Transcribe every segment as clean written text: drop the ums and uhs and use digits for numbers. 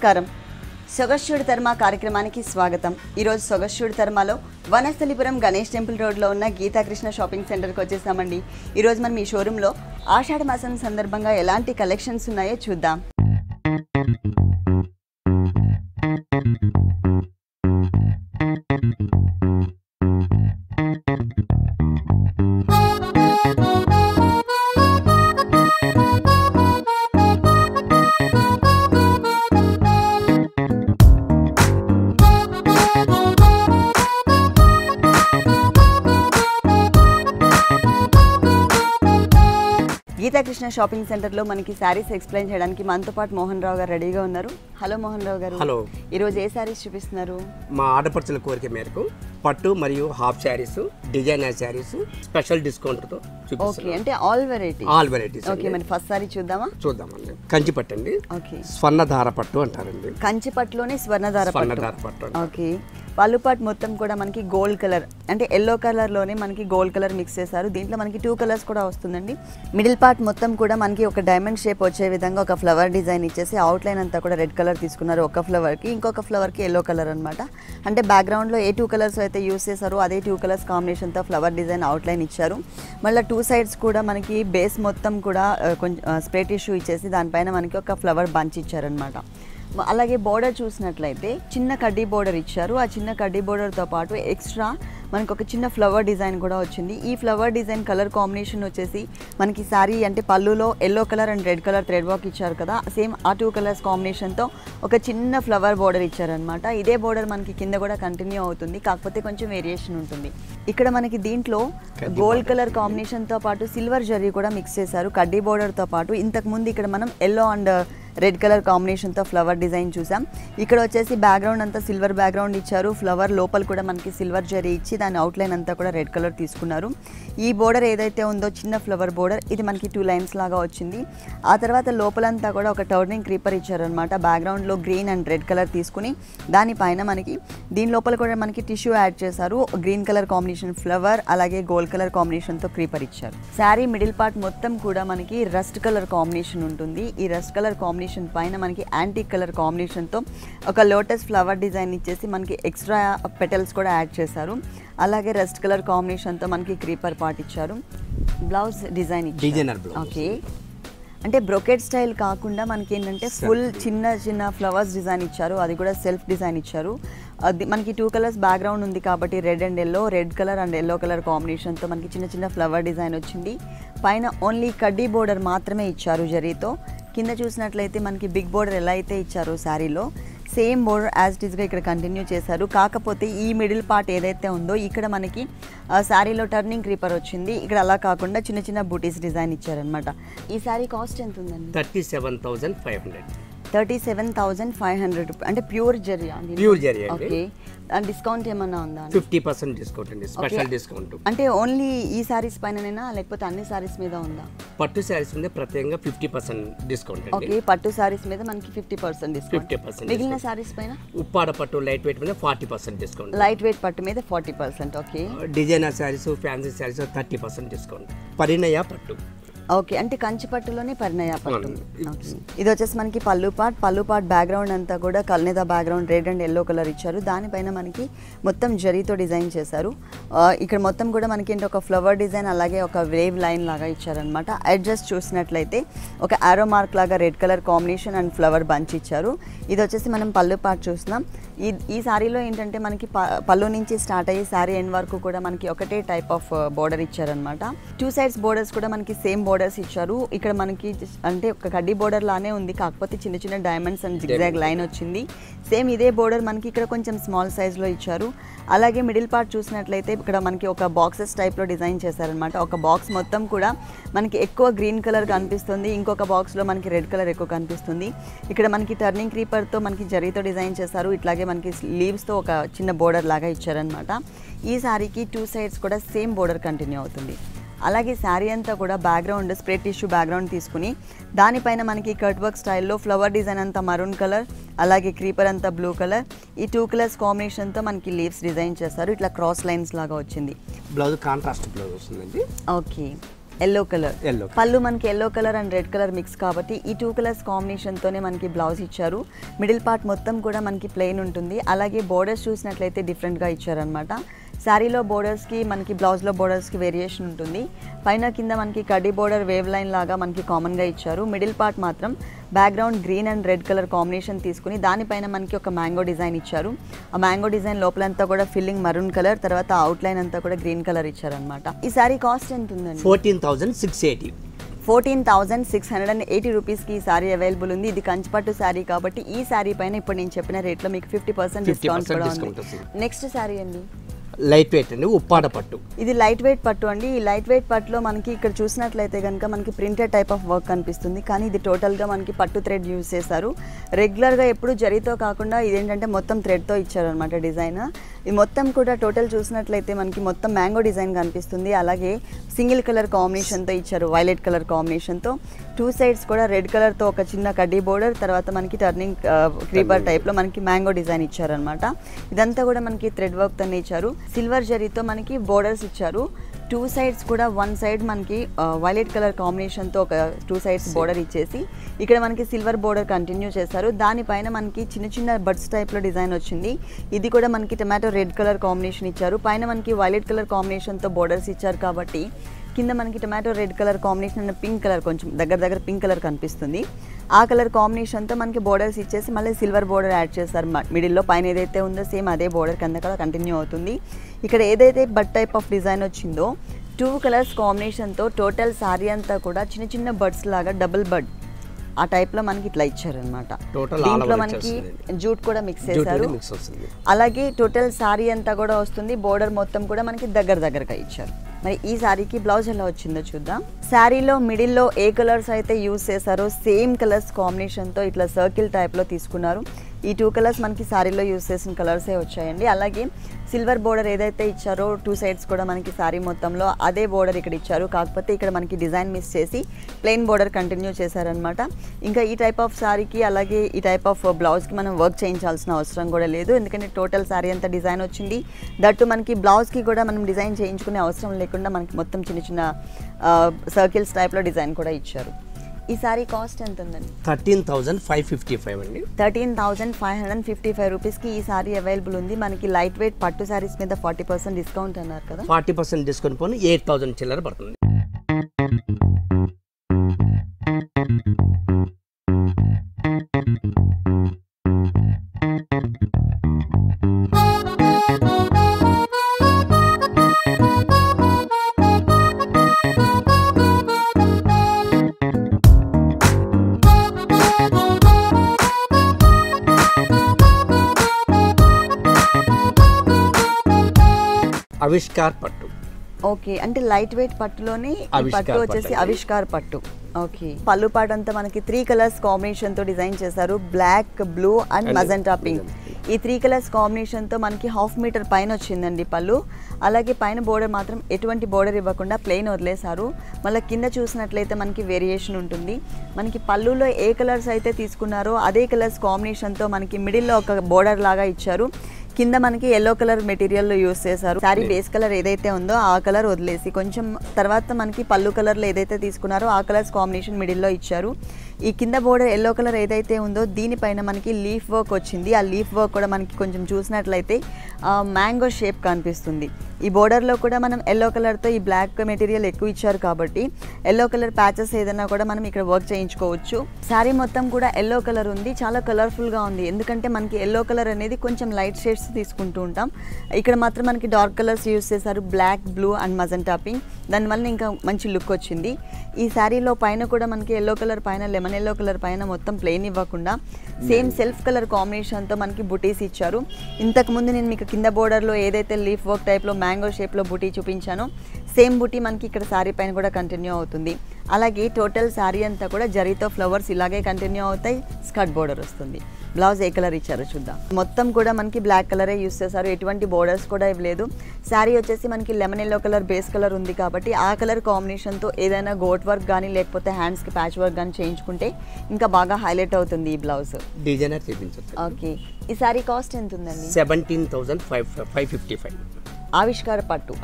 నమస్కారం. సొగస్యుడి తర్మ కార్యక్రమానికి స్వాగతం. ఈరోజు సొగస్యుడి తర్మలో వనస్థలిపురం గణేష్ టెంపుల్ రోడ్లో ఉన్న గీతాకృష్ణ షాపింగ్ సెంటర్కి వచ్చేసామండి. ఈరోజు మనం ఈ షోరూంలో ఆషాఢ మాసం సందర్భంగా ఎలాంటి కలెక్షన్స్ ఉన్నాయో చూద్దాం. గీతాకృష్ణ షాపింగ్ సెంటర్లో మనకి శారీస్ ఎక్స్ప్లెయిన్ చేయడానికి మనతో పాటు మోహన్ రావు గారు రెడీగా ఉన్నారు. హలో మోహన్ రావు గారు. హలో. ఈరోజు ఏ శారీస్ చూపిస్తున్నారు? మా ఆడపడుచుల కోరిక మేరకు పట్టు మరియు half saris, designer saris special డిస్కౌంట్తో చూపిస్తున్నాం. ఓకే, అంటే ఆల్ వెరైటీస్. ఓకే, మరి ఫస్ట్ శారీ చూద్దామండి. కంచి పట్టు అండి. ఓకే, స్వర్ణధార పట్టు అంటారండి. కంచి పట్టులోనే స్వర్ణధార పట్టు. ఓకే, పళ్ళు పాటు మొత్తం కూడా మనకి గోల్డ్ కలర్, అంటే ఎల్లో కలర్లోనే మనకి గోల్డ్ కలర్ మిక్స్ చేశారు. దీంట్లో మనకి 2 కలర్స్ కూడా వస్తుందండి. మిడిల్ పార్ట్ మొత్తం కూడా మనకి ఒక డైమండ్ షేప్ వచ్చే విధంగా ఒక ఫ్లవర్ డిజైన్ ఇచ్చేసి అవుట్లైన్ అంతా కూడా రెడ్ కలర్ తీసుకున్నారు. ఒక ఫ్లవర్కి ఇంకొక ఫ్లవర్కి ఎల్లో కలర్ అనమాట. అంటే బ్యాక్గ్రౌండ్లో ఏ 2 కలర్స్ అయితే యూస్ చేశారో అదే 2 కలర్స్ కాంబినేషన్తో ఫ్లవర్ డిజైన్ అవుట్లైన్ ఇచ్చారు. మళ్ళీ 2 సైడ్స్ కూడా మనకి బేస్ మొత్తం కూడా కొంచెం స్ప్రే టిష్యూ ఇచ్చేసి దానిపైన మనకి ఒక ఫ్లవర్ బంచ్ ఇచ్చారనమాట. అలాగే బోర్డర్ చూసినట్లయితే చిన్న కడ్డీ బోర్డర్ ఇచ్చారు. ఆ చిన్న కడ్డీ బోర్డర్తో పాటు ఎక్స్ట్రా మనకు ఒక చిన్న ఫ్లవర్ డిజైన్ కూడా వచ్చింది. ఈ ఫ్లవర్ డిజైన్ కలర్ కాంబినేషన్ వచ్చేసి మనకి శారీ అంటే పళ్ళులో yellow colour and red colour thread work ఇచ్చారు కదా, సేమ్ ఆ 2 కలర్స్ కాంబినేషన్తో ఒక చిన్న ఫ్లవర్ బోర్డర్ ఇచ్చారనమాట. ఇదే బోర్డర్ మనకి కింద కూడా కంటిన్యూ అవుతుంది, కాకపోతే కొంచెం వేరియేషన్ ఉంటుంది. ఇక్కడ మనకి దీంట్లో గోల్డ్ కలర్ కాంబినేషన్తో పాటు సిల్వర్ జరీ కూడా మిక్స్ చేశారు కడ్డీ బోర్డర్తో పాటు. ఇంతకుముందు ఇక్కడ మనం ఎల్లో అండ్ రెడ్ కలర్ కాంబినేషన్తో ఫ్లవర్ డిజైన్ చూసాం. ఇక్కడ వచ్చేసి బ్యాక్గ్రౌండ్ అంతా సిల్వర్ బ్యాక్గ్రౌండ్ ఇచ్చారు. ఫ్లవర్ లోపల కూడా మనకి సిల్వర్ జరీ ఇచ్చి దాని అవుట్లైన్ అంతా కూడా రెడ్ కలర్ తీసుకున్నారు. ఈ బోర్డర్ ఏదైతే ఉందో చిన్న ఫ్లవర్ బోర్డర్, ఇది మనకి 2 లైన్స్ లాగా వచ్చింది. ఆ తర్వాత లోపలంతా కూడా ఒక టర్నింగ్ క్రీపర్ ఇచ్చారనమాట. బ్యాక్గ్రౌండ్లో గ్రీన్ అండ్ రెడ్ కలర్ తీసుకుని దానిపైన మనకి దీని లోపల కూడా మనకి టిష్యూ యాడ్ చేశారు. గ్రీన్ కలర్ కాంబినేషన్ ఫ్లవర్, అలాగే గోల్డ్ కలర్ కాంబినేషన్తో క్రీపర్ ఇచ్చారు. శారీ మిడిల్ పార్ట్ మొత్తం కూడా మనకి రస్ట్ కలర్ కాంబినేషన్ ఉంటుంది. ఈ రస్ట్ కలర్ కాంబినేషన్ పైన మనకి యాంటిక్ కలర్ కాంబినేషన్తో ఒక లోటస్ ఫ్లవర్ డిజైన్ ఇచ్చేసి మనకి ఎక్స్ట్రా పెటల్స్ కూడా యాడ్ చేశారు. అలాగే రెస్ట్ కలర్ కాంబినేషన్తో మనకి క్రీపర్ పార్ట్ ఇచ్చారు. బ్లౌజ్ డిజైన్ ఇచ్చారు. ఓకే, అంటే బ్రొకెట్ స్టైల్ కాకుండా మనకి ఏంటంటే ఫుల్ చిన్న చిన్న ఫ్లవర్స్ డిజైన్ ఇచ్చారు. అది కూడా సెల్ఫ్ డిజైన్ ఇచ్చారు. అది మనకి 2 కలర్స్ బ్యాక్గ్రౌండ్ ఉంది కాబట్టి red and yellow, red colour and yellow colour కాంబినేషన్తో మనకి చిన్న చిన్న ఫ్లవర్ డిజైన్ వచ్చింది. పైన ఓన్లీ కడ్డీ బోర్డర్ మాత్రమే ఇచ్చారు జరీతో. కింద చూసినట్లయితే మనకి బిగ్ బోర్డర్ ఎలా అయితే ఇచ్చారో శారీలో సేమ్ బోర్డర్ యాజ్ ఇట్ ఈస్గా ఇక్కడ కంటిన్యూ చేశారు. కాకపోతే ఈ మిడిల్ పార్ట్ ఏదైతే ఉందో ఇక్కడ మనకి శారీలో టర్నింగ్ క్రీపర్ వచ్చింది. ఇక్కడ అలా కాకుండా చిన్న చిన్న బూటీస్ డిజైన్ ఇచ్చారనమాట. ఈ శారీ కాస్ట్ ఎంత ఉందండి? 37,500. అంటే ప్యూర్ జరీ. ఓకే, డిస్కౌంట్ ఏమన్నా ఉందా? 50% డిస్కౌంట్ అండి, స్పెషల్ డిస్కౌంట్. అంటే ఓన్లీ ఈ సారీస్ పైననేనా లేకపోతే అన్ని సారీస్ మీద ఉందా? పట్టు సారీస్ మీద ప్రత్యేకంగా 50% డిస్కౌంట్ అండి. ఓకే, పట్టు సారీస్ మీద మనకి 50% డిస్కౌంట్. 50%. మిగిలిన సారీస్ పైన ఉప్పాడ పట్టు లైట్ వెయిట్ మీద 40% డిస్కౌంట్. లైట్ వెయిట్ పట్టు మీద 40%. Okay, designer saris, fancy saris 30% discount. పరిణయ పట్టు. ఓకే, అంటే కంచి పట్టులోనే పరిణయ పట్టు. ఇది వచ్చేసి మనకి పళ్ళు పార్ట్ బ్యాక్గ్రౌండ్ అంతా కూడా కల్నేద background red and yellow colour ఇచ్చారు. దానిపైన మనకి మొత్తం జరీతో డిజైన్ చేశారు. ఇక్కడ మొత్తం కూడా మనకి ఏంటి ఒక ఫ్లవర్ డిజైన్, అలాగే ఒక వేవ్ లైన్ లాగా ఇచ్చారనమాట. అడ్జస్ట్ చూసినట్లయితే ఒక ఆరో మార్క్ లాగా red colour combination and flower bunch ఇచ్చారు. ఇది వచ్చేసి మనం పళ్ళు పార్ట్ చూస్తున్నాం. ఈ శారీలో ఏంటంటే మనకి పళ్ళు నుంచి స్టార్ట్ అయ్యి శారీ ఎండ్ వరకు కూడా మనకి ఒకటే టైప్ ఆఫ్ బోర్డర్ ఇచ్చారనమాట. 2 సైడ్స్ బోర్డర్స్ కూడా మనకి సేమ్ బోర్డర్స్ ఇచ్చారు. ఇక్కడ మనకి అంటే ఒక కడ్డీ బోర్డర్ లానే ఉంది, కాకపోతే చిన్న చిన్న డైమండ్స్ అండ్ జిగ్జాగ్ లైన్ వచ్చింది. సేమ్ ఇదే బోర్డర్ మనకి ఇక్కడ కొంచెం స్మాల్ సైజ్లో ఇచ్చారు. అలాగే మిడిల్ పార్ట్ చూసినట్లయితే ఇక్కడ మనకి ఒక బాక్సెస్ టైప్లో డిజైన్ చేశారనమాట. ఒక బాక్స్ మొత్తం కూడా మనకి ఎక్కువ గ్రీన్ కలర్ కనిపిస్తుంది, ఇంకొక బాక్స్లో మనకి రెడ్ కలర్ ఎక్కువ కనిపిస్తుంది. ఇక్కడ మనకి టర్నింగ్ క్రీపర్తో మనకి జరీతో డిజైన్ చేశారు. ఇట్లాగే మనకి లీవ్స్తో ఒక చిన్న బోర్డర్ లాగా ఇచ్చారనమాట. ఈ శారీకి 2 సైడ్స్ కూడా సేమ్ బోర్డర్ కంటిన్యూ అవుతుంది. అలాగే శారీ అంతా కూడా బ్యాక్గ్రౌండ్ స్ప్రే టిష్యూ బ్యాక్గ్రౌండ్ తీసుకుని దానిపైన మనకి కట్ వర్క్ స్టైల్లో ఫ్లవర్ డిజైన్ అంతా మరూన్ కలర్, అలాగే క్రీపర్ అంతా బ్లూ కలర్, ఈ 2 కలర్స్ కాంబినేషన్తో మనకి లీవ్స్ డిజైన్ చేస్తారు. ఇట్లా క్రాస్ లైన్స్ లాగా వచ్చింది. బ్లౌజ్ కాంట్రాస్ట్ బ్లౌజ్ వస్తుందండి. Okay, yellow colour. ఎల్లో పళ్ళు మనకి yellow colour and red colour mix కాబట్టి ఈ 2 కలర్స్ కాంబినేషన్తోనే మనకి బ్లౌజ్ ఇచ్చారు. మిడిల్ పార్ట్ మొత్తం కూడా మనకి ప్లెయిన్ ఉంటుంది. అలాగే బోర్డర్స్ చూసినట్లయితే డిఫరెంట్గా ఇచ్చారనమాట. శారీలో బోర్డర్స్కి మనకి బ్లౌజ్లో బోర్డర్స్కి వేరియేషన్ ఉంటుంది. పైన కింద మనకి కడ్డీ బోర్డర్ వేవ్ లైన్ లాగా మనకి కామన్గా ఇచ్చారు. మిడిల్ పార్ట్ మాత్రం background green and red colour combination తీసుకుని దానిపైన మనకి ఒక మ్యాంగో డిజైన్ ఇచ్చారు. ఆ మ్యాంగో డిజైన్ లోపలంతా కూడా ఫిల్లింగ్ మరూన్ కలర్, తర్వాత అవుట్లైన్ అంతా కూడా గ్రీన్ కలర్ ఇచ్చారనమాట. ఈ శారీ కాస్ట్ ఎంత ఉందండి? 14,680. 14,680 రూపీస్కి ఈ శారీ అవైలబుల్ ఉంది. ఇది కంచిపట్టు శారీ కాబట్టి ఈ శారీ పైన ఇప్పుడు నేను చెప్పిన రేట్లో మీకు 50% డిస్కౌంట్ కూడా ఉంది. నెక్స్ట్ శారీ అండి, లైట్ వెయిట్ అండి, ఉప్పాడ పట్టు. ఇది లైట్ వెయిట్ పట్టు అండి. ఈ లైట్ వెయిట్ పట్టులో మనకి ఇక్కడ చూసినట్లయితే కనుక మనకి ప్రింటెడ్ టైప్ ఆఫ్ వర్క్ కనిపిస్తుంది. కానీ ఇది టోటల్గా మనకి పట్టు థ్రెడ్ యూజ్ చేశారు. రెగ్యులర్గా ఎప్పుడు జరీతో కాకుండా ఇదేంటంటే మొత్తం థ్రెడ్తో ఇచ్చారనమాట డిజైన్. ఈ మొత్తం కూడా టోటల్ చూసినట్లయితే మనకి మొత్తం మ్యాంగో డిజైన్ కనిపిస్తుంది. అలాగే సింగిల్ కలర్ కాంబినేషన్తో ఇచ్చారు, వైలెట్ కలర్ కాంబినేషన్తో. 2 సైడ్స్ కూడా రెడ్ కలర్తో ఒక చిన్న కడ్డీ బోర్డర్, తర్వాత మనకి టర్నింగ్ క్రీపర్ టైప్లో మనకి మ్యాంగో డిజైన్ ఇచ్చారనమాట. ఇదంతా కూడా మనకి థ్రెడ్ వర్క్తోనే ఇచ్చారు. సిల్వర్ జరీతో మనకి బోర్డర్స్ ఇచ్చారు. 2 సైడ్స్ కూడా 1 సైడ్ మనకి వైలెట్ కలర్ కాంబినేషన్తో ఒక 2 సైడ్స్ బోర్డర్ ఇచ్చేసి ఇక్కడ మనకి సిల్వర్ బోర్డర్ కంటిన్యూ చేశారు. దానిపైన మనకి చిన్న చిన్న బర్డ్స్ టైప్లో డిజైన్ వచ్చింది. ఇది కూడా మనకి టమాటో రెడ్ కలర్ కాంబినేషన్ ఇచ్చారు. పైన మనకి వైలెట్ కలర్ కాంబినేషన్తో బోర్డర్స్ ఇచ్చారు కాబట్టి కింద మనకి tomato red colour combination and pink colour, కొంచెం దగ్గర పింక్ కలర్ కనిపిస్తుంది. ఆ కలర్ కాంబినేషన్తో మనకి బోర్డర్స్ ఇచ్చేసి మళ్ళీ సిల్వర్ బోర్డర్ యాడ్ చేస్తారు మిడిల్లో. పైన ఏదైతే ఉందో సేమ్ అదే బోర్డర్ కింద కూడా కంటిన్యూ అవుతుంది. ఇక్కడ ఏదైతే బడ్ టైప్ ఆఫ్ డిజైన్ వచ్చిందో 2 కలర్స్ కాంబినేషన్తో టోటల్ సారీ అంతా కూడా చిన్న చిన్న బర్డ్స్ లాగా డబుల్ బడ్ ఆ టైప్లో మనకి ఇట్లా ఇచ్చారనమాట. దీంట్లో మనకి జూట్ కూడా మిక్స్ చేశారు. అలాగే టోటల్ సారీ అంతా కూడా వస్తుంది. బోర్డర్ మొత్తం కూడా మనకి దగ్గరగా ఇచ్చారు. మరి ఈ శారీకి బ్లౌజ్ ఎలా వచ్చిందో చూద్దాం. శారీలో మిడిల్లో ఏ కలర్స్ అయితే యూజ్ చేశారో సేమ్ కలర్స్ కాంబినేషన్తో ఇట్లా సర్కిల్ టైప్లో తీసుకున్నారు. ఈ 2 కలర్స్ మనకి శారీలో యూజ్ చేసిన కలర్సే వచ్చాయండి. అలాగే సిల్వర్ బోర్డర్ ఏదైతే ఇచ్చారో 2 సైడ్స్ కూడా మనకి శారీ మొత్తంలో అదే బోర్డర్ ఇక్కడ ఇచ్చారు. కాకపోతే ఇక్కడ మనకి డిజైన్ మిస్ చేసి ప్లెయిన్ బోర్డర్ కంటిన్యూ చేశారనమాట. ఇంకా ఈ టైప్ ఆఫ్ శారీకి అలాగే ఈ టైప్ ఆఫ్ బ్లౌజ్కి మనం వర్క్ చేయించాల్సిన అవసరం కూడా లేదు. ఎందుకంటే టోటల్ శారీ అంతా డిజైన్ వచ్చింది. దట్టు మనకి బ్లౌజ్కి కూడా మనం డిజైన్ చేయించుకునే అవసరం లేకుండా మనకి మొత్తం చిన్న చిన్న సర్కిల్స్ టైప్లో డిజైన్ కూడా ఇచ్చారు. ఈ సారీ కాస్ట్ ఎంత ఉందండి? 13,555 అండి. 13,555 రూపీస్కి ఈ సారీ అవైలబుల్ ఉంది. మనకి లైట్ వెయిట్ పట్టు సారీస్ మీద 40% డిస్కౌంట్ అన్నారు కదా. 40% డిస్కౌంట్ పోనీ 8,000 చిల్లర పడుతుంది. ఆవిష్కార్ పట్టు. ఓకే, అంటే లైట్ వెయిట్ పట్టులోనే పట్టు వచ్చేసి ఆవిష్కార్ పట్టు. ఓకే, పళ్ళు పాటు అంతా మనకి 3 కలర్స్ కాంబినేషన్తో డిజైన్ చేశారు. Black, blue and magenta pink. ఈ 3 కలర్స్ కాంబినేషన్తో మనకి 1/2 మీటర్ పైన వచ్చిందండి పళ్ళు. అలాగే పైన బోర్డర్ మాత్రం ఎటువంటి బోర్డర్ ఇవ్వకుండా ప్లెయిన్ వదిలేశారు. మళ్ళీ కింద చూసినట్లయితే మనకి వేరియేషన్ ఉంటుంది. మనకి పళ్ళులో ఏ కలర్స్ అయితే తీసుకున్నారో అదే కలర్స్ కాంబినేషన్తో మనకి మిడిల్లో ఒక బోర్డర్ లాగా ఇచ్చారు. కింద మనకి ఎల్లో కలర్ మెటీరియల్లో యూస్ చేశారు. శారీ బేస్ కలర్ ఏదైతే ఉందో ఆ కలర్ వదిలేసి కొంచెం తర్వాత మనకి పళ్ళు కలర్లో ఏదైతే తీసుకున్నారో ఆ కలర్స్ కాంబినేషన్ మిడిల్లో ఇచ్చారు. ఈ కింద బోర్డర్ ఎల్లో కలర్ ఏదైతే ఉందో దీనిపైన మనకి లీఫ్ వర్క్ వచ్చింది. ఆ లీఫ్ వర్క్ కూడా మనకి కొంచెం చూసినట్లయితే మ్యాంగో షేప్ కనిపిస్తుంది. ఈ బోర్డర్లో కూడా మనం ఎల్లో కలర్తో ఈ బ్లాక్ మెటీరియల్ ఎక్కువ ఇచ్చారు కాబట్టి ఎల్లో కలర్ ప్యాచెస్ ఏదైనా కూడా మనం ఇక్కడ వర్క్ చేయించుకోవచ్చు. శారీ మొత్తం కూడా ఎల్లో కలర్ ఉంది, చాలా కలర్ఫుల్గా ఉంది. ఎందుకంటే మనకి ఎల్లో కలర్ అనేది కొంచెం లైట్ షేడ్స్ తీసుకుంటూ ఉంటాం. ఇక్కడ మాత్రం మనకి డార్క్ కలర్స్ యూస్ చేశారు, black, blue and magenta pink. దానివల్ల ఇంకా మంచి లుక్ వచ్చింది. ఈ శారీలో పైన కూడా మనకి ఎల్లో కలర్ పైన, లెమన్ ఎల్లో కలర్ పైన మొత్తం ప్లెయిన్ ఇవ్వకుండా సేమ్ సెల్ఫ్ కలర్ కాంబినేషన్తో మనకి బుటీస్ ఇచ్చారు. ఇంతకుముందు నేను మీకు కింద బోర్డర్లో ఏదైతే లీఫ్ వర్క్ టైప్లో మ్యాంగో షేప్లో బుటీ చూపించానో సేమ్ బుటీ మనకి ఇక్కడ శారీ పైన కూడా కంటిన్యూ అవుతుంది. అలాగే టోటల్ శారీ అంతా కూడా జరీతో ఫ్లవర్స్ ఇలాగే కంటిన్యూ అవుతాయి. స్కర్ట్ బోర్డర్ వస్తుంది. బ్లౌజ్ ఏ కలర్ ఇచ్చారో చూద్దాం. మొత్తం కూడా మనకి బ్లాక్ కలరే యూస్ చేశారు, ఎటువంటి బోర్డర్స్ కూడా ఇవ్వలేదు. శారీ వచ్చేసి మనకి lemon yellow colour base colour ఉంది కాబట్టి ఆ కలర్ కాంబినేషన్తో ఏదైనా గోట్ వర్క్ కానీ లేకపోతే హ్యాండ్స్కి ప్యాచ్ వర్క్ కానీ చేయించుకుంటే ఇంకా బాగా హైలైట్ అవుతుంది ఈ బ్లౌజ్. డిజైనర్ చేయించవచ్చు. ఓకే, ఈ శారీ కాస్ట్ ఎంత ఉందండి? 17,555. ఆవిష్కార పట్టు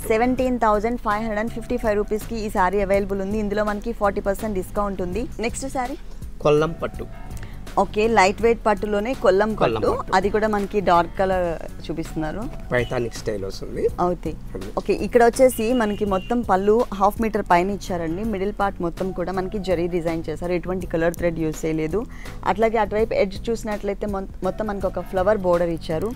17,555 రూపీస్కి ఈ సారీ అవైలబుల్ ఉంది. ఇందులో మనకి 40% డిస్కౌంట్ ఉంది. నెక్స్ట్ సారీ కొల్లం పట్టు. ఓకే, లైట్ వెయిట్ పట్టులోనే కొల్లం పట్టు, అది కూడా మనకి డార్క్ కలర్ చూపిస్తున్నారు. పైథానిక్ స్టైల్ వస్తుంది. అవుతాయి. ఓకే, ఇక్కడ వచ్చేసి మనకి మొత్తం పళ్ళు 1/2 మీటర్ పైన ఇచ్చారండి. మిడిల్ పార్ట్ మొత్తం కూడా మనకి జరీ డిజైన్ చేశారు. ఎటువంటి కలర్ థ్రెడ్ యూస్ చేయలేదు. అట్లాగే అటువైపు ఎడ్జ్ చూసినట్లయితే మొత్తం మనకి ఒక ఫ్లవర్ బోర్డర్ ఇచ్చారు.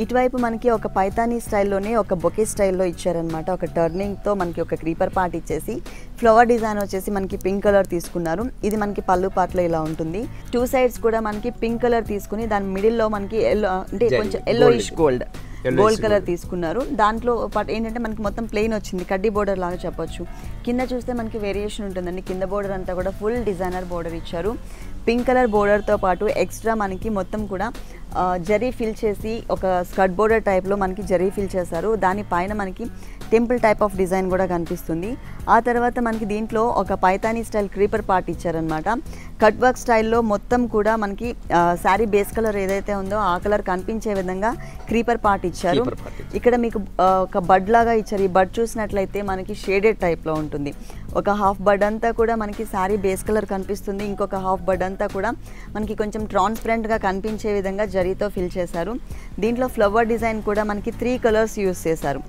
ఇటువైపు మనకి ఒక పైతానీ స్టైల్లోనే ఒక బొకే స్టైల్లో ఇచ్చారనమాట. ఒక టర్నింగ్తో మనకి ఒక క్రీపర్ పార్ట్ ఇచ్చేసి ఫ్లవర్ డిజైన్ వచ్చేసి మనకి పింక్ కలర్ తీసుకున్నారు. ఇది మనకి పళ్ళు పార్ట్లో ఇలా ఉంటుంది. 2 సైడ్స్ కూడా మనకి పింక్ కలర్ తీసుకుని దాని మిడిల్లో మనకి ఎల్లో అంటే కొంచెం ఎల్లోయిష్ గోల్డ్ కలర్ తీసుకున్నారు. దాంట్లో పాటు ఏంటంటే మనకి మొత్తం ప్లెయిన్ వచ్చింది, కడ్డీ బోర్డర్ లాగా చెప్పొచ్చు. కింద చూస్తే మనకి వేరియేషన్ ఉంటుందండి. కింద బోర్డర్ అంతా కూడా ఫుల్ డిజైనర్ బోర్డర్ ఇచ్చారు. పింక్ కలర్ బోర్డర్తో పాటు ఎక్స్ట్రా మనకి మొత్తం కూడా జరీ ఫిల్ చేసి ఒక స్కర్ట్ బోర్డర్ టైప్లో మనకి జరీ ఫిల్ చేశారు. దానిపైన మనకి టెంపుల్ టైప్ ఆఫ్ డిజైన్ కూడా కనిపిస్తుంది. ఆ తర్వాత మనకి దీంట్లో ఒక పైతానీ స్టైల్ క్రీపర్ పార్ట్ ఇచ్చారనమాట. కట్ వర్క్ స్టైల్లో మొత్తం కూడా మనకి శారీ బేస్ కలర్ ఏదైతే ఉందో ఆ కలర్ కనిపించే విధంగా క్రీపర్ పార్ట్ ఇచ్చారు. ఇక్కడ మీకు ఒక బడ్ లాగా ఇచ్చారు. ఈ బడ్ చూసినట్లయితే మనకి షేడెడ్ టైప్లో ఉంటుంది. ఒక హాఫ్ బడ్ అంతా కూడా మనకి శారీ బేస్ కలర్ కనిపిస్తుంది. ఇంకొక హాఫ్ బడ్ అంతా కూడా మనకి కొంచెం ట్రాన్స్పరెంట్గా కనిపించే విధంగా జరీతో ఫిల్ చేశారు. దీంట్లో ఫ్లవర్ డిజైన్ కూడా మనకి 3 కలర్స్ యూస్ చేశారు.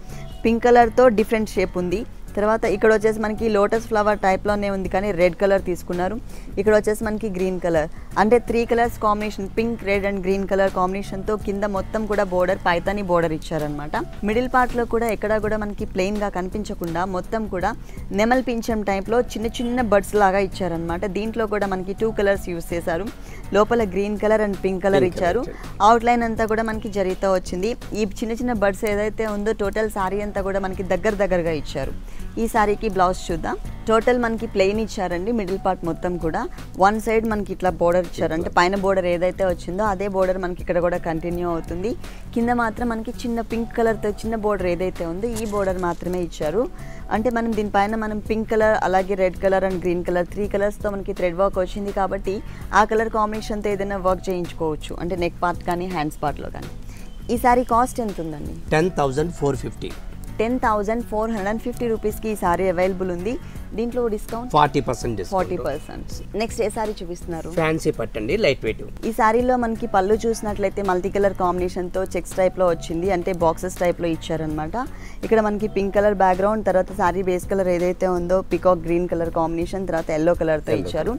పింక్ కలర్తో డిఫరెంట్ షేప్ ఉంది. తర్వాత ఇక్కడ వచ్చేసి మనకి లోటస్ ఫ్లవర్ టైప్లోనే ఉంది కానీ రెడ్ కలర్ తీసుకున్నారు. ఇక్కడ వచ్చేసి మనకి గ్రీన్ కలర్, అంటే 3 colours combination, pink, red and green colour కాంబినేషన్తో కింద మొత్తం కూడా బోర్డర్ పైతానీ బోర్డర్ ఇచ్చారనమాట. మిడిల్ పార్ట్లో కూడా ఎక్కడా కూడా మనకి ప్లెయిన్గా కనిపించకుండా మొత్తం కూడా నెమల్ పించం టైప్లో చిన్న చిన్న బర్డ్స్ లాగా ఇచ్చారనమాట. దీంట్లో కూడా మనకి 2 కలర్స్ యూస్ చేశారు. లోపల green colour and pink colour ఇచ్చారు. అవుట్లైన్ అంతా కూడా మనకి జరీతో వచ్చింది. ఈ చిన్న చిన్న బర్డ్స్ ఏదైతే ఉందో టోటల్ సారీ అంతా కూడా మనకి దగ్గరగా ఇచ్చారు. ఈ సారీకి బ్లౌజ్ చూద్దాం. టోటల్ మనకి ప్లెయిన్ ఇచ్చారండి. మిడిల్ పార్ట్ మొత్తం కూడా 1 సైడ్ మనకి ఇట్లా బోర్డర్ ఇచ్చారు. అంటే పైన బోర్డర్ ఏదైతే వచ్చిందో అదే బోర్డర్ మనకి ఇక్కడ కూడా కంటిన్యూ అవుతుంది. కింద మాత్రం మనకి చిన్న పింక్ కలర్తో చిన్న బోర్డర్ ఏదైతే ఉందో ఈ బోర్డర్ మాత్రమే ఇచ్చారు. అంటే మనం దీనిపైన మనం పింక్ కలర్ అలాగే red colour and green colour 3 కలర్స్తో మనకి థ్రెడ్ వర్క్ వచ్చింది కాబట్టి ఆ కలర్ కాంబినేషన్తో ఏదైనా వర్క్ చేయించుకోవచ్చు, అంటే నెక్ పార్ట్ కానీ హ్యాండ్స్ పార్ట్లో కానీ. ఈ సారీ కాస్ట్ ఎంత ఉందండి? 10,450. 10,450 రూపీస్కి ఈ సారీ అవైలబుల్ ఉంది. దీంట్లో డిస్కౌంట్ 40%. నెక్స్ట్ ఏ సారీ చూపిస్తున్నారు? ఫ్యాన్సీ పట్టండి, లైట్ వెయిట్. ఈ సారీలో మనకి పళ్ళు చూసినట్లయితే మల్టీ కలర్ కాంబినేషన్తో చెక్స్ టైప్లో వచ్చింది, అంటే బాక్సెస్ టైప్లో ఇచ్చారనమాట. ఇక్కడ మనకి పింక్ కలర్ బ్యాక్గ్రౌండ్, తర్వాత సారీ బేస్ కలర్ ఏదైతే ఉందో పికాక్ గ్రీన్ కలర్ కాంబినేషన్, తర్వాత ఎల్లో కలర్తో ఇచ్చారు.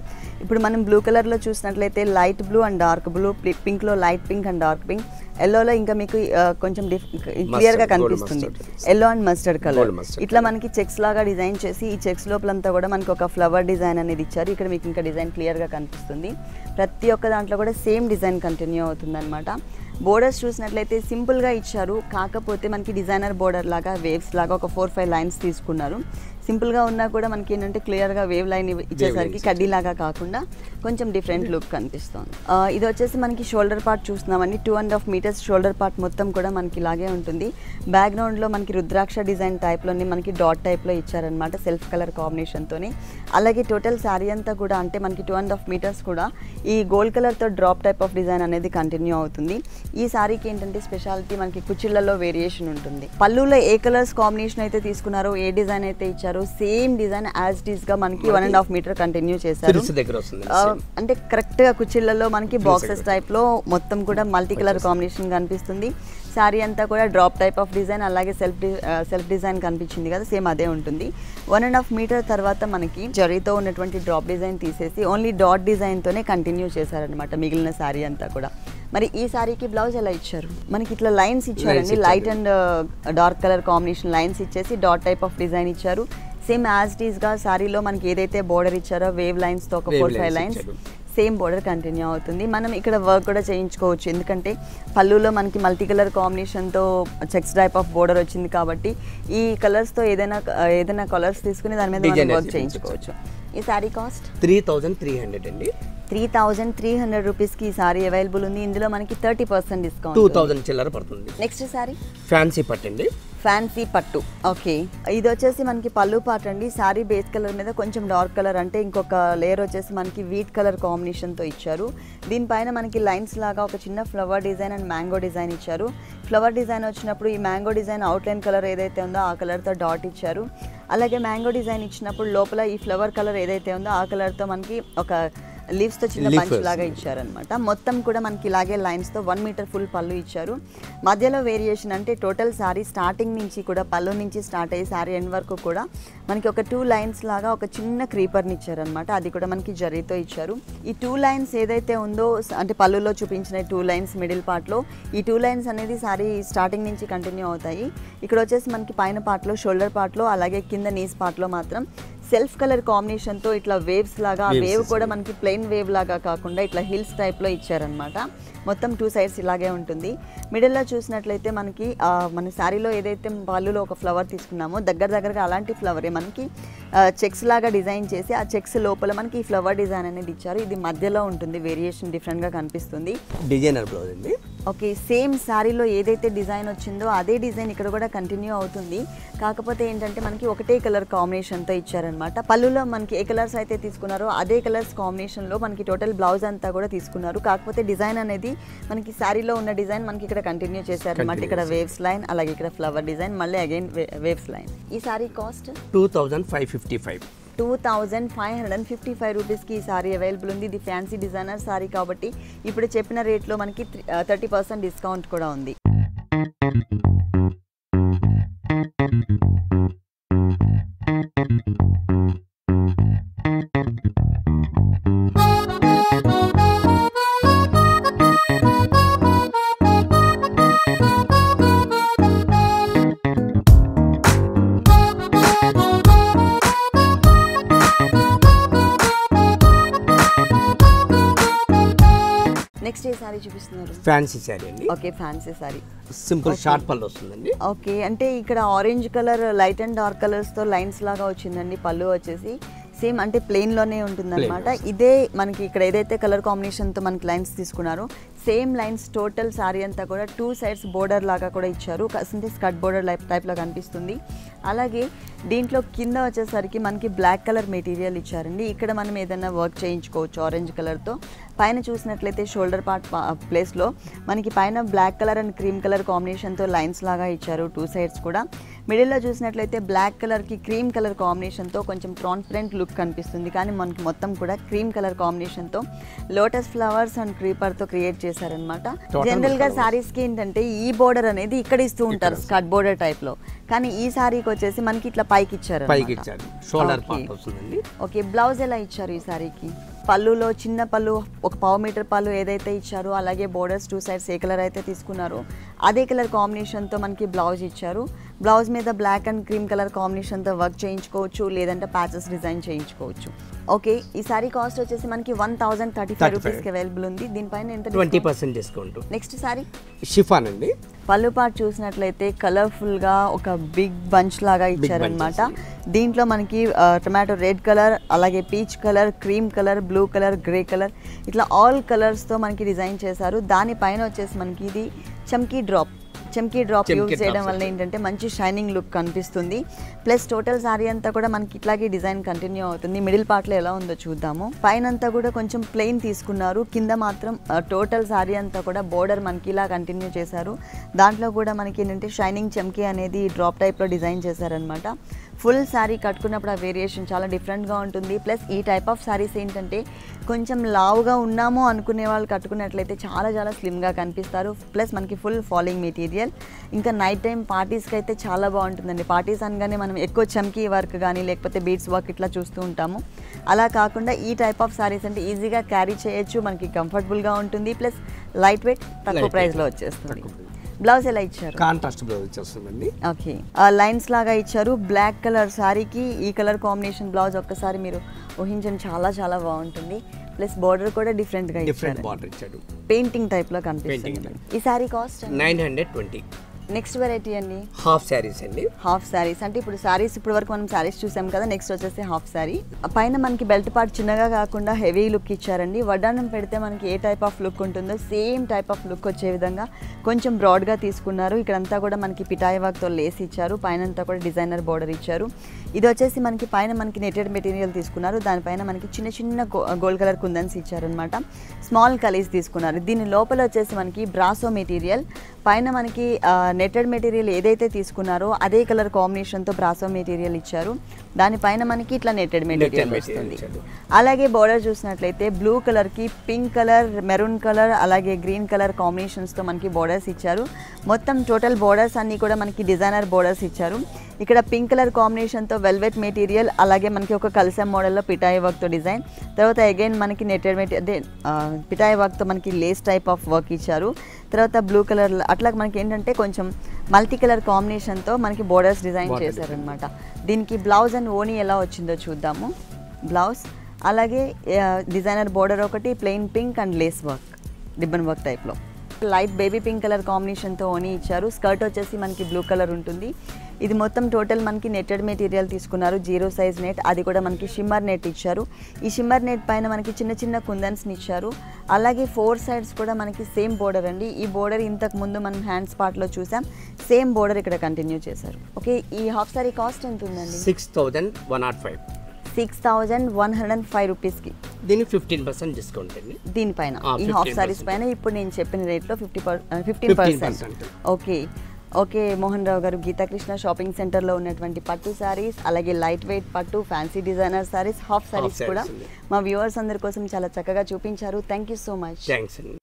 ఇప్పుడు మనం బ్లూ కలర్లో చూసినట్లయితే light blue and dark blue, పింక్లో light pink and dark pink, ఎల్లోలో ఇంకా మీకు కొంచెం క్లియర్గా కనిపిస్తుంది ఎల్లో అండ్ మస్టర్డ్ కలర్. ఇట్లా మనకి చెక్స్ లాగా డిజైన్ చేసి ఈ చెక్స్ లోపలంతా కూడా మనకి ఒక ఫ్లవర్ డిజైన్ అనేది ఇచ్చారు. ఇక్కడ మీకు ఇంకా డిజైన్ క్లియర్గా కనిపిస్తుంది. ప్రతి ఒక్క దాంట్లో కూడా సేమ్ డిజైన్ కంటిన్యూ అవుతుంది అనమాట. బోర్డర్స్ చూసినట్లయితే సింపుల్గా ఇచ్చారు, కాకపోతే మనకి డిజైనర్ బోర్డర్ లాగా వేవ్స్ లాగా ఒక 4-5 లైన్స్ తీసుకున్నారు. సింపుల్గా ఉన్నా కూడా మనకి ఏంటంటే క్లియర్గా వేవ్ లైన్ ఇచ్చేసరికి కడ్డీలాగా కాకుండా కొంచెం డిఫరెంట్ లుక్ కనిపిస్తుంది. ఇది వచ్చేసి మనకి షోల్డర్ పార్ట్ చూస్తున్నామండి. 2.5 మీటర్స్ షోల్డర్ పార్ట్ మొత్తం కూడా మనకి ఇలాగే ఉంటుంది. బ్యాక్గ్రౌండ్లో మనకి రుద్రాక్ష డిజైన్ టైప్లోని మనకి డాట్ టైప్లో ఇచ్చారనమాట, సెల్ఫ్ కలర్ కాంబినేషన్తోని. అలాగే టోటల్ శారీ అంతా కూడా అంటే మనకి 2.5 మీటర్స్ కూడా ఈ గోల్డ్ కలర్తో డ్రాప్ టైప్ ఆఫ్ డిజైన్ అనేది కంటిన్యూ అవుతుంది. ఈ సారీకి ఏంటంటే స్పెషాలిటీ మనకి కుచ్చిళ్లలో వేరియేషన్ ఉంటుంది. పళ్ళులో ఏ కలర్స్ కాంబినేషన్ అయితే తీసుకున్నారో, ఏ డిజైన్ అయితే ఇచ్చారో same design as it is గా మనకి 1.5 మీటర్ కంటిన్యూ చేశారు. అంటే కరెక్ట్ గా కుచ్చిళ్లలో మనకి బాక్సెస్ టైప్ లో మొత్తం కూడా మల్టీ కలర్ కాంబినేషన్ కనిపిస్తుంది. శారీ అంతా కూడా డ్రాప్ టైప్ ఆఫ్ డిజైన్, అలాగే సెల్ఫ్ డిజైన్ కనిపించింది కదా, సేమ్ అదే ఉంటుంది. 1.5 మీటర్ తర్వాత మనకి జరీతో ఉన్నటువంటి డ్రాప్ డిజైన్ తీసేసి ఓన్లీ డాట్ డిజైన్తోనే కంటిన్యూ చేశారనమాట మిగిలిన శారీ అంతా కూడా. మరి ఈ సారీకి బ్లౌజ్ ఎలా ఇచ్చారు? మనకి ఇట్లా లైన్స్ ఇచ్చారండి, light and dark colour combination lines ఇచ్చేసి డాట్ టైప్ ఆఫ్ డిజైన్ ఇచ్చారు. సేమ్ యాజ్ ఇట్ ఈస్ గా సారీలో మనకి ఏదైతే బోర్డర్ ఇచ్చారో వేవ్ లైన్స్ తో ఒక 4-5 లైన్స్ సేమ్ బోర్డర్ కంటిన్యూ అవుతుంది. మనం ఇక్కడ వర్క్ కూడా చేయించుకోవచ్చు, ఎందుకంటే పళ్ళులో మనకి మల్టీ కలర్ కాంబినేషన్తో చెక్స్ టైప్ ఆఫ్ బోర్డర్ వచ్చింది కాబట్టి ఈ కలర్స్తో ఏదైనా కలర్స్ తీసుకుని దాని మీద వర్క్ చేయించుకోవచ్చు. ఈ సారీ కాస్ట్ 3,300 అండి. 3,300 రూపీస్కి ఈ సారీ అవైలబుల్ ఉంది. ఇందులో మనకి 30% డిస్కౌంట్, 2,000 చిల్లర పడుతుంది. నెక్స్ట్ సారీ ఫ్యాన్సీ పట్టండి. ఫ్యాన్సీ పట్టు. ఓకే, ఇది వచ్చేసి మనకి పళ్ళు పార్ట్ అండి. శారీ బేస్ కలర్ మీద కొంచెం డార్క్ కలర్ అంటే ఇంకొక లేయర్ వచ్చేసి మనకి వీట్ కలర్ కాంబినేషన్తో ఇచ్చారు. దీనిపైన మనకి లైన్స్ లాగా ఒక చిన్న flower design and mango design ఇచ్చారు. ఫ్లవర్ డిజైన్ వచ్చినప్పుడు ఈ మ్యాంగో డిజైన్ అవుట్లైన్ కలర్ ఏదైతే ఉందో ఆ కలర్తో డాట్ ఇచ్చారు. అలాగే మ్యాంగో డిజైన్ ఇచ్చినప్పుడు లోపల ఈ ఫ్లవర్ కలర్ ఏదైతే ఉందో ఆ కలర్తో మనకి ఒక లీవ్స్తో చిన్న బంచ్ లాగా ఇచ్చారనమాట. మొత్తం కూడా మనకి ఇలాగే లైన్స్తో 1 మీటర్ ఫుల్ పళ్ళు ఇచ్చారు. మధ్యలో వేరియేషన్ అంటే టోటల్ శారీ స్టార్టింగ్ నుంచి కూడా పళ్ళు నుంచి స్టార్ట్ అయ్యి శారీ ఎండ్ వరకు కూడా మనకి ఒక 2 లైన్స్ లాగా ఒక చిన్న క్రీపర్ని ఇచ్చారనమాట. అది కూడా మనకి జరీతో ఇచ్చారు. ఈ 2 లైన్స్ ఏదైతే ఉందో అంటే పళ్ళులో చూపించిన 2 లైన్స్ మిడిల్ పార్ట్లో ఈ 2 లైన్స్ అనేది శారీ స్టార్టింగ్ నుంచి కంటిన్యూ అవుతాయి. ఇక్కడ వచ్చేసి మనకి పైన పార్ట్లో షోల్డర్ పార్ట్లో అలాగే కింద నీస్ పార్ట్లో మాత్రం సెల్ఫ్ కలర్ కాంబినేషన్తో ఇట్లా వేవ్స్ లాగా, ఆ వేవ్ కూడా మనకి ప్లెయిన్ వేవ్ లాగా కాకుండా ఇట్లా హిల్స్ టైప్లో ఇచ్చారనమాట. మొత్తం 2 సైడ్స్ ఇలాగే ఉంటుంది. మిడిల్లో చూసినట్లయితే మనకి మన శారీలో ఏదైతే పళ్ళులో ఒక ఫ్లవర్ తీసుకున్నామో దగ్గరగా అలాంటి ఫ్లవరే మనకి చెక్స్ లాగా డిజైన్ చేసి ఆ చెక్స్ లోపల మనకి ఈ ఫ్లవర్ డిజైన్ అనేది ఇచ్చారు. ఇది మధ్యలో ఉంటుంది, వేరియేషన్ డిఫరెంట్గా కనిపిస్తుంది. డిజైనర్ బ్లౌజ్ అండి. ఓకే, సేమ్ శారీలో ఏదైతే డిజైన్ వచ్చిందో అదే డిజైన్ ఇక్కడ కూడా కంటిన్యూ అవుతుంది. కాకపోతే ఏంటంటే మనకి ఒకటే కలర్ కాంబినేషన్తో ఇచ్చారనమాట. పళ్ళులో మనకి ఏ కలర్స్ అయితే తీసుకున్నారో అదే కలర్స్ కాంబినేషన్లో మనకి టోటల్ బ్లౌజ్ అంతా కూడా తీసుకున్నారు. కాకపోతే డిజైన్ అనేది మనకి శారీలో ఉన్న డిజైన్ మనకి ఇక్కడ కంటిన్యూ చేశారనమాట. ఇక్కడ వేవ్స్ లైన్ అలాగే ఇక్కడ ఫ్లవర్ డిజైన్ మళ్ళీ అగైన్ వేవ్స్ లైన్. ఈ శారీ కాస్ట్ 2555. 2555 రూపీస్కి ఈ సారీ అవైలబుల్ ఉంది. ఇది ఫ్యాన్సీ డిజైనర్ సారీ కాబట్టి ఇప్పుడు చెప్పిన రేట్లో మనకి 30% డిస్కౌంట్ కూడా ఉంది. నెక్స్ట్ ఏ సారీ చూపిస్తున్నారు? ఫ్యాన్సీ సారీ అండి. Okay, fancy sari, simple short పళ్ళు వస్తుందండి. ఓకే, అంటే ఇక్కడ orange colour light and dark కలర్స్తో లైన్స్ లాగా వచ్చిందండి. పళ్ళు వచ్చేసి సేమ్ అంటే ప్లెయిన్లోనే ఉంటుందన్నమాట. ఇదే మనకి ఇక్కడ ఏదైతే కలర్ కాంబినేషన్తో మనకి లైన్స్ తీసుకున్నారో సేమ్ లైన్స్ టోటల్ సారీ అంతా కూడా 2 సైడ్స్ బోర్డర్ లాగా కూడా ఇచ్చారు. అంటే స్కర్ట్ బోర్డర్ టైప్లో కనిపిస్తుంది. అలాగే దీంట్లో కింద వచ్చేసరికి మనకి బ్లాక్ కలర్ మెటీరియల్ ఇచ్చారండి. ఇక్కడ మనం ఏదైనా వర్క్ చేయించుకోవచ్చు ఆరెంజ్ కలర్తో. పైన చూసినట్లయితే షోల్డర్ పార్ట్ ప్లేస్లో మనకి పైన black colour and cream colour కాంబినేషన్తో లైన్స్ లాగా ఇచ్చారు 2 సైడ్స్ కూడా. మిడిల్లో చూసినట్లయితే బ్లాక్ కలర్కి క్రీమ్ కలర్ కాంబినేషన్తో కొంచెం ట్రాన్స్పరెంట్ లుక్ కనిపిస్తుంది. కానీ మనకి మొత్తం కూడా క్రీమ్ కలర్ కాంబినేషన్తో లోటస్ ఫ్లవర్స్ అండ్ క్రీపర్తో క్రియేట్ చేశారనమాట. జనరల్గా శారీస్కి ఏంటంటే ఈ బోర్డర్ అనేది ఇక్కడ ఇస్తూ ఉంటారు స్కర్ట్ బోర్డర్ టైప్లో, కానీ ఈ శారీకి వచ్చేసి మనకి ఇట్లా పైకి ఇచ్చారు. ఓకే, బ్లౌజ్ ఎలా ఇచ్చారు ఈ శారీకి? పళ్ళులో చిన్న పళ్ళు ఒక 1/2 మీటర్ పళ్ళు ఏదైతే ఇచ్చారో అలాగే బోర్డర్స్ 2 సైడ్స్ ఏ కలర్ అయితే తీసుకున్నారో అదే కలర్ కాంబినేషన్తో మనకి బ్లౌజ్ ఇచ్చారు. బ్లౌజ్ మీద బ్లాక్ అండ్ క్రీమ్ కలర్ కాంబినేషన్తో వర్క్ చేయించుకోవచ్చు, లేదంటే ప్యాచెస్ డిజైన్ చేయించుకోవచ్చు. ఓకే, ఈ సారీ కాస్ట్ వచ్చేసి మనకి 1035 రూపీస్కి అవైలబుల్ ఉంది. దీనిపైన ఎంత 20% డిస్కౌంట్. నెక్స్ట్ సారీ షిఫాన్ అండి. పళ్ళు పార్ట్ చూసినట్లయితే కలర్ఫుల్గా ఒక బిగ్ బంచ్ లాగా ఇచ్చారనమాట. దీంట్లో మనకి టొమాటో రెడ్ కలర్ అలాగే peach colour, cream colour, blue colour, grey colour ఇట్లా ఆల్ కలర్స్తో మనకి డిజైన్ చేశారు. దానిపైన వచ్చేసి మనకి ఇది చమ్కీ డ్రాప్ యూజ్ చేయడం వల్ల ఏంటంటే మంచి షైనింగ్ లుక్ కనిపిస్తుంది. ప్లస్ టోటల్ సారీ అంతా కూడా మనకి ఇట్లాగే డిజైన్ కంటిన్యూ అవుతుంది. మిడిల్ పార్ట్లో ఎలా ఉందో చూద్దాము. పైన అంతా కూడా కొంచెం ప్లెయిన్ తీసుకున్నారు, కింద మాత్రం టోటల్ సారీ అంతా కూడా బోర్డర్ మనకి ఇలా కంటిన్యూ చేశారు. దాంట్లో కూడా మనకి ఏంటంటే షైనింగ్ చమ్కీ అనేది డ్రాప్ టైప్లో డిజైన్ చేశారనమాట. ఫుల్ శారీ కట్టుకున్నప్పుడు ఆ వేరియేషన్ చాలా డిఫరెంట్గా ఉంటుంది. ప్లస్ ఈ టైప్ ఆఫ్ శారీస్ ఏంటంటే కొంచెం లావుగా ఉన్నాము అనుకునే వాళ్ళు కట్టుకున్నట్లయితే చాలా చాలా స్లిమ్గా కనిపిస్తారు. ప్లస్ మనకి ఫుల్ ఫాలింగ్ మెటీరియల్. ఇంకా నైట్ టైం పార్టీస్కి అయితే చాలా బాగుంటుందండి. పార్టీస్ అనగానే మనం ఎక్కువ చమ్కీ వర్క్ కానీ లేకపోతే బీడ్స్ వర్క్ ఇట్లా చూస్తూ ఉంటాము. అలా కాకుండా ఈ టైప్ ఆఫ్ శారీస్ అంటే ఈజీగా క్యారీ చేయొచ్చు, మనకి కంఫర్టబుల్గా ఉంటుంది. ప్లస్ లైట్ వెయిట్, తక్కువ ప్రైస్లో వచ్చేస్తుంది. బ్లౌజ్ ఎలా ఇచ్చారు? కాంట్రాస్ట్ బ్లౌజ్ ఇచ్చేస్తుందండి. ఓకే, లైన్స్ లాగా ఇచ్చారు. బ్లాక్ కలర్ శారీకి ఈ కలర్ కాంబినేషన్ బ్లౌజ్ ఒక్కసారి మీరు ఊహించండి, చాలా చాలా బాగుంటుంది. ప్లస్ బార్డర్ కూడా డిఫరెంట్ గా ఇచ్చారు. బార్డర్ ఇచ్చాడు, పెయింటింగ్ టైప్ లో కనిపిస్తుంది. ఈ శారీ కాస్ట్ 920. నెక్స్ట్ వెరైటీ అండి హాఫ్ శారీస్ అండి. హాఫ్ శారీస్ అంటే ఇప్పుడు శారీస్ ఇప్పుడు వరకు మనం శారీస్ చూసాం కదా, నెక్స్ట్ వచ్చేసి హాఫ్ శారీ. పైన మనకి బెల్ట్ పార్ట్ చిన్నగా కాకుండా హెవీ లుక్ ఇచ్చారండి. వడ్డానం పెడితే మనకి ఏ టైప్ ఆఫ్ లుక్ ఉంటుందో సేమ్ టైప్ ఆఫ్ లుక్ వచ్చే విధంగా కొంచెం బ్రాడ్గా తీసుకున్నారు. ఇక్కడంతా కూడా మనకి పిటాయి వర్క్తో లేస్ ఇచ్చారు, పైన అంతా కూడా డిజైనర్ బోర్డర్ ఇచ్చారు. ఇది వచ్చేసి మనకి పైన మనకి నెటెడ్ మెటీరియల్ తీసుకున్నారు, దానిపైన మనకి చిన్న చిన్న గోల్డ్ కలర్ కుందన్స్ ఇచ్చారనమాట. స్మాల్ కలీస్ తీసుకున్నారు. దీని లోపల వచ్చేసి మనకి బ్రాసో మెటీరియల్, పైన మనకి నెటెడ్ మెటీరియల్ ఏదైతే తీసుకున్నారో అదే కలర్ కాంబినేషన్తో బ్రాసో మెటీరియల్ ఇచ్చారు. దానిపైన మనకి ఇట్లా నెటెడ్ మెటీరియల్ వస్తుంది. అలాగే బోర్డర్ చూసినట్లయితే బ్లూ కలర్కి పింక్ కలర్, మెరూన్ కలర్, అలాగే గ్రీన్ కలర్ కాంబినేషన్స్తో మనకి బోర్డర్స్ ఇచ్చారు. మొత్తం టోటల్ బోర్డర్స్ అన్నీ కూడా మనకి డిజైనర్ బోర్డర్స్ ఇచ్చారు. ఇక్కడ పింక్ కలర్ కాంబినేషన్తో వెల్వెట్ మెటీరియల్, అలాగే మనకి ఒక కల్సమ్ మోడల్లో పిటాయి వర్క్తో డిజైన్, తర్వాత అగైన్ మనకి నెటెడ్ మెటీరియల్ పిటాయి వర్క్తో మనకి లేస్ టైప్ ఆఫ్ వర్క్ ఇచ్చారు. తర్వాత బ్లూ కలర్ అట్లా మనకి ఏంటంటే కొంచెం మల్టీ కలర్ కాంబినేషన్తో మనకి బోర్డర్స్ డిజైన్ చేశారనమాట. దీనికి బ్లౌజ్ అండ్ ఓనీ ఎలా వచ్చిందో చూద్దాము. బ్లౌజ్ అలాగే డిజైనర్ బోర్డర్ ఒకటి, plain pink and lace work, ribbon work టైప్లో. లైట్ బేబీ పింక్ కలర్ కాంబినేషన్తో ఓనీ ఇచ్చారు. స్కర్ట్ వచ్చేసి మనకి బ్లూ కలర్ ఉంటుంది. ఇది మొత్తం టోటల్ మనకి నెటెడ్ మెటీరియల్ తీసుకున్నారు, 0 సైజ్ నెట్, అది కూడా మనకి షిమ్మర్ నెట్ ఇచ్చారు. ఈ షిమ్మర్ నెట్ పైన మనకి చిన్న చిన్న కుందన్స్ని ఇచ్చారు. అలాగే 4 సైడ్స్ కూడా మనకి సేమ్ బోర్డర్ అండి. ఈ బోర్డర్ ఇంతకు ముందు మనం హ్యాండ్స్ పార్ట్లో చూసాం, సేమ్ బోర్డర్ ఇక్కడ కంటిన్యూ చేశారు. ఓకే, ఈ హాఫ్ సారీ కాస్ట్ ఎంత ఉందండి? 6105. 6105 రూపీస్కి. దీనికి 15% డిస్కౌంట్ అండి. దీనిపైన ఈ హాఫ్ సారీస్ పైన ఇప్పుడు నేను చెప్పిన రేట్లో 15%. ఓకే ఓకే మోహన్ రావు గారు, గీతాకృష్ణ షాపింగ్ సెంటర్లో ఉన్నటువంటి పట్టు శారీస్, అలాగే లైట్ వెయిట్ పట్టు, fancy designer saris, half saris కూడా మా వ్యూవర్స్ అందరి కోసం చాలా చక్కగా చూపించారు. Thank you so much. Thanks అండి.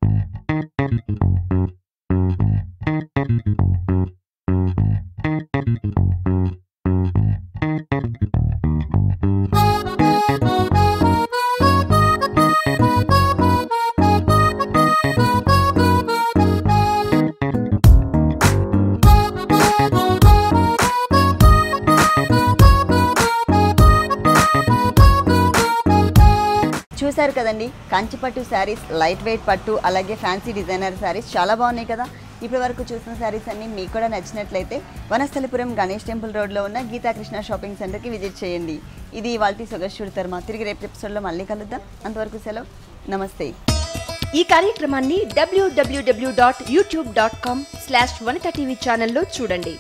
చూసారు కదండి, కంచిపట్టు శారీస్, లైట్ వెయిట్ పట్టు, అలాగే ఫ్యాన్సీ డిజైనర్ శారీస్ చాలా బాగున్నాయి కదా. ఇప్పటి వరకు చూసిన శారీస్ అన్ని మీకు కూడా నచ్చినట్లయితే వనస్థలిపురం గణేష్ టెంపుల్ రోడ్లో ఉన్న గీతాకృష్ణ షాపింగ్ సెంటర్కి విజిట్ చేయండి. ఇది ఇవాల్టి సొగస్యూడి తర్మ. తిరిగి రేపు ఎపిసోడ్లో మళ్ళీ కలుద్దాం. అంతవరకు సెలవు, నమస్తే. ఈ కార్యక్రమాన్ని www.youtube.com/vanitaTV ఛానల్లో చూడండి.